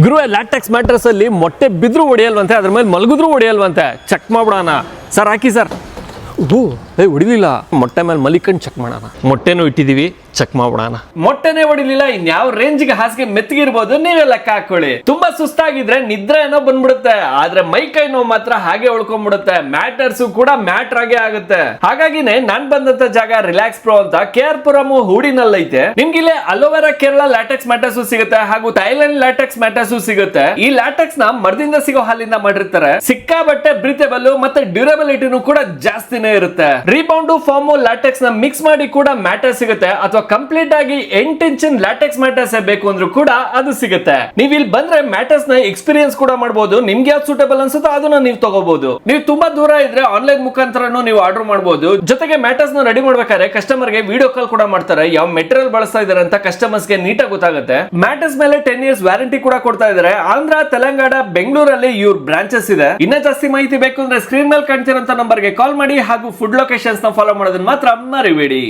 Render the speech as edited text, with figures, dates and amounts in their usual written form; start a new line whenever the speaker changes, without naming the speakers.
ಗುರುವೆ latex mattress ಅಲ್ಲಿ ಮೊಟ್ಟೆ ಬಿದ್ರು ಹೊಡೆಯಲ್ವಂತೆ, ಅದ್ರ ಮೇಲೆ ಮಲಗಿದ್ರು ಹೊಡೆಯಲ್ವಂತೆ. ಚೆಕ್ ಮಾಡ್ಬಿಡೋಣ ಸರ್, ಹಾಕಿ ಸರ್. ಹೊಡಿಲಿಲ್ಲ. ಮೊಟ್ಟೆ ಮೇಲೆ ಮಲಿಕಂಡು ಚೆಕ್ ಮಾಡೋಣ. ಮೊಟ್ಟೆನೂ ಇಟ್ಟಿದೀವಿ, ಚೆಕ್ ಮಾಡ್ಬಿಡೋಣ. ಮೊಟ್ಟೆನೇ ಹೊಡಿಲಿಲ್ಲ, ಇನ್ಯಾವ ರೇಂಜ್ಗೆ ಹಾಸಿಗೆ ಮೆತ್ತಗಿರ್ಬೋದು ನೀವೇ ಲೆಕ್ಕ ಹಾಕೊಳ್ಳಿ. ತುಂಬಾ ಸುಸ್ತಾಗಿದ್ರೆ ನಿದ್ರೆ ಏನೋ ಬಂದ್ಬಿಡುತ್ತೆ, ಆದ್ರೆ ಮೈ ಕೈ ನೋವು ಮಾತ್ರ ಹಾಗೆ ಉಳ್ಕೊಂಡ್ಬಿಡುತ್ತೆ. ಮ್ಯಾಟರ್ಸ್ ಕೂಡ ಮ್ಯಾಟರ್ ಆಗೇ ಆಗುತ್ತೆ. ಹಾಗಾಗಿನೇ ನಾನ್ ಬಂದಂತ ಜಾಗ ರಿಲ್ಯಾಕ್ಸ್ ಪ್ರೋ ಅಂತ KR ಪುರಂ ಹೂಡಿನಲ್ಲಿ ಐತೆ. ನಿಮ್ಗೆ ಇಲ್ಲಿ ಅಲೋವೆರಾ ಕೇರಳ ಲ್ಯಾಟೆಕ್ಸ್ ಮ್ಯಾಟರ್ಸ್ ಸಿಗುತ್ತೆ, ಹಾಗೂ ಥೈಲ್ಯಾಂಡ್ ಲ್ಯಾಟೆಕ್ಸ್ ಮ್ಯಾಟರ್ಸ್ ಸಿಗುತ್ತೆ. ಈ ಲ್ಯಾಟೆಕ್ಸ್ ನ ಮರದಿಂದ ಸಿಗೋ ಹಾಲಿಂದ ಮಾಡಿರ್ತಾರೆ. ಸಿಕ್ಕಾಬಟ್ಟೆ ಬ್ರೀಥೇಬಲ್ ಮತ್ತೆ ಡ್ಯೂರಬಿಲಿಟಿನೂ ಕೂಡ ಜಾಸ್ತಿನೇ ಇರುತ್ತೆ. ರೀಬೌಂಡ್ ಫಾರ್ಮ್ ಲ್ಯಾಟೆಕ್ಸ್ ನ ಮಿಕ್ಸ್ ಮಾಡಿ ಕೂಡ ಮ್ಯಾಟರ್ ಸಿಗುತ್ತೆ, ಅಥವಾ ಕಂಪ್ಲೀಟ್ ಆಗಿ 8 ಇಂಚಿನ ಲ್ಯಾಟೆಕ್ಸ್ ಮ್ಯಾಟರ್ಸ್ ಬೇಕು ಅಂದ್ರೂ ಕೂಡ ಅದು ಸಿಗುತ್ತೆ. ನೀವು ಇಲ್ಲಿ ಬಂದ್ರೆ ಮ್ಯಾಟರ್ಸ್ ನ ಎಕ್ಸ್ಪೀರಿಯನ್ಸ್ ಕೂಡ ಮಾಡಬಹುದು. ನಿಮ್ಗೆ ಯಾವ್ದು ಸೂಟೇಬಲ್ ಅನ್ಸುತ್ತೋ ಅದನ್ನ ನೀವು ತಗೋಬಹುದು. ನೀವು ತುಂಬಾ ದೂರ ಇದ್ರೆ ಆನ್ಲೈನ್ ಮುಖಾಂತರನು ನೀವು ಆರ್ಡರ್ ಮಾಡಬಹುದು. ಜೊತೆಗೆ ಮ್ಯಾಟರ್ಸ್ ನ ರೆಡಿ ಮಾಡ್ಬೇಕಾದ್ರೆ ಕಸ್ಟಮರ್ ಗೆ ವಿಡಿಯೋ ಕಾಲ್ ಕೂಡ ಮಾಡ್ತಾರೆ. ಯಾವ ಮೆಟೀರಿಯಲ್ ಬಳಸ್ತಾ ಇದಾರೆ ಅಂತ ಕಸ್ಟಮರ್ಸ್ ಗೆ ನೀಟಾಗಿ ಗೊತ್ತಾಗುತ್ತೆ. ಮ್ಯಾಟರ್ಸ್ ಮೇಲೆ 10 ಇಯರ್ಸ್ ವ್ಯಾರಂಟಿ ಕೂಡ ಕೊಡ್ತಾ ಇದ್ದಾರೆ. ಆಂಧ್ರ, ತೆಲಂಗಾಣ, ಬೆಂಗಳೂರಲ್ಲಿ ಇವ್ರ ಬ್ರಾಂಚಸ್ ಇದೆ. ಇನ್ನ ಜಾಸ್ತಿ ಮಾಹಿತಿ ಬೇಕು ಅಂದ್ರೆ ಸ್ಕ್ರೀನ್ ಮೇಲೆ ಕಾಣ್ತಿರೋಂತ ನಂಬರ್ ಗೆ ಕಾಲ್ ಮಾಡಿ, ಹಾಗೂ ಫುಡ್ ಲೊಕೇಶನ್ಸ್ ನ ಫಾಲೋ ಮಾಡೋದನ್ನ ಮಾತ್ರ ಮರಿಬೇಡಿ.